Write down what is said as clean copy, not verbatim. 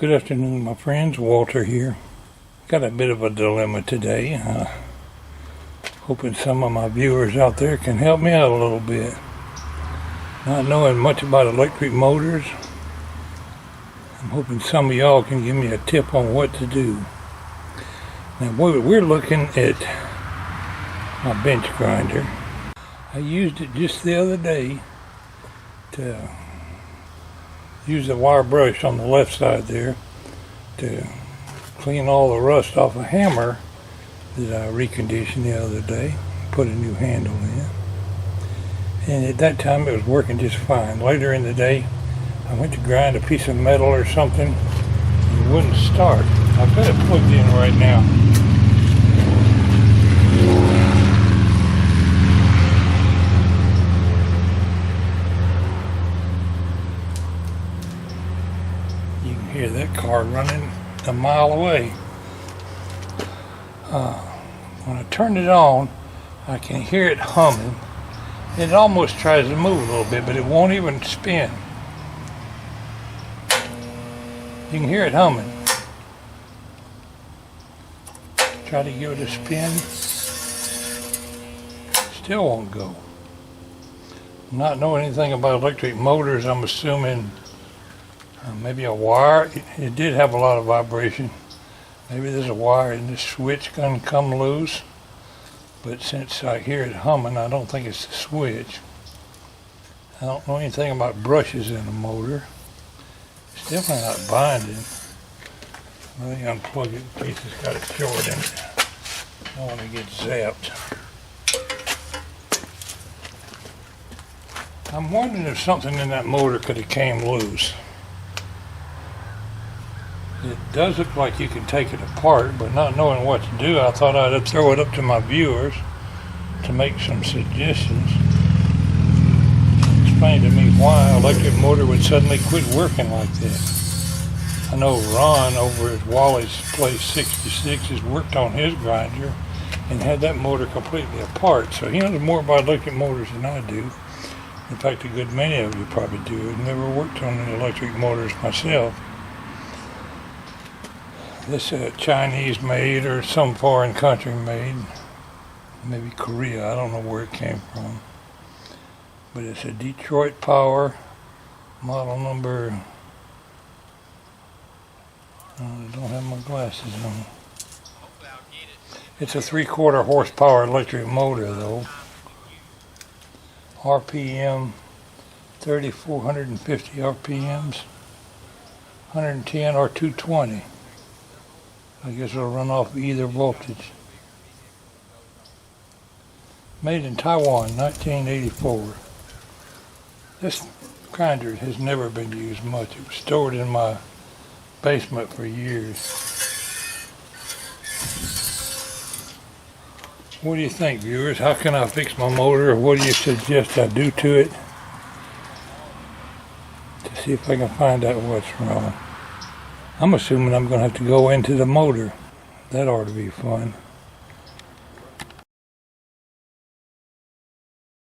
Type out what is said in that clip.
Good afternoon, my friends. Walter here. Got a bit of a dilemma today. Hoping some of my viewers out there can help me out a little bit. Not knowing much about electric motors, I'm hoping some of y'all can give me a tip on what to do. Now, we're looking at my bench grinder. I used it just the other day to use the wire brush on the left side there to clean all the rust off a hammer that I reconditioned the other day, put a new handle in. And at that time it was working just fine. Later in the day I went to grind a piece of metal or something and it wouldn't start. I've got it plugged in right now. You can hear that car running a mile away. When I turn it on, I can hear it humming. It almost tries to move a little bit, but it won't even spin. You can hear it humming. Try to give it a spin. Still won't go. Not knowing anything about electric motors, I'm assuming maybe a wire. It did have a lot of vibration. Maybe there's a wire in this switch gonna come loose. But since I hear it humming, I don't think it's the switch. I don't know anything about brushes in a motor. It's definitely not binding. Let me unplug it in case it's got a short in it. I don't want to get zapped. I'm wondering if something in that motor could have came loose. It does look like you can take it apart, but not knowing what to do, I thought I'd throw it up to my viewers to make some suggestions. Explain to me why an electric motor would suddenly quit working like that. I know Ron over at Wally's Place 66 has worked on his grinder and had that motor completely apart, so he knows more about electric motors than I do. In fact, a good many of you probably do. I've never worked on any electric motors myself. This Chinese made or some foreign country made, maybe Korea, I don't know where it came from. But it's a Detroit Power, model number, I don't have my glasses on. It's a 3/4 horsepower electric motor though. RPM, 3,450 RPMs, 110 or 220. I guess it'll run off either voltage. Made in Taiwan, 1984. This grinder has never been used much. It was stored in my basement for years. What do you think, viewers? How can I fix my motor? What do you suggest I do to it to see if I can find out what's wrong? I'm assuming I'm going to have to go into the motor. That ought to be fun.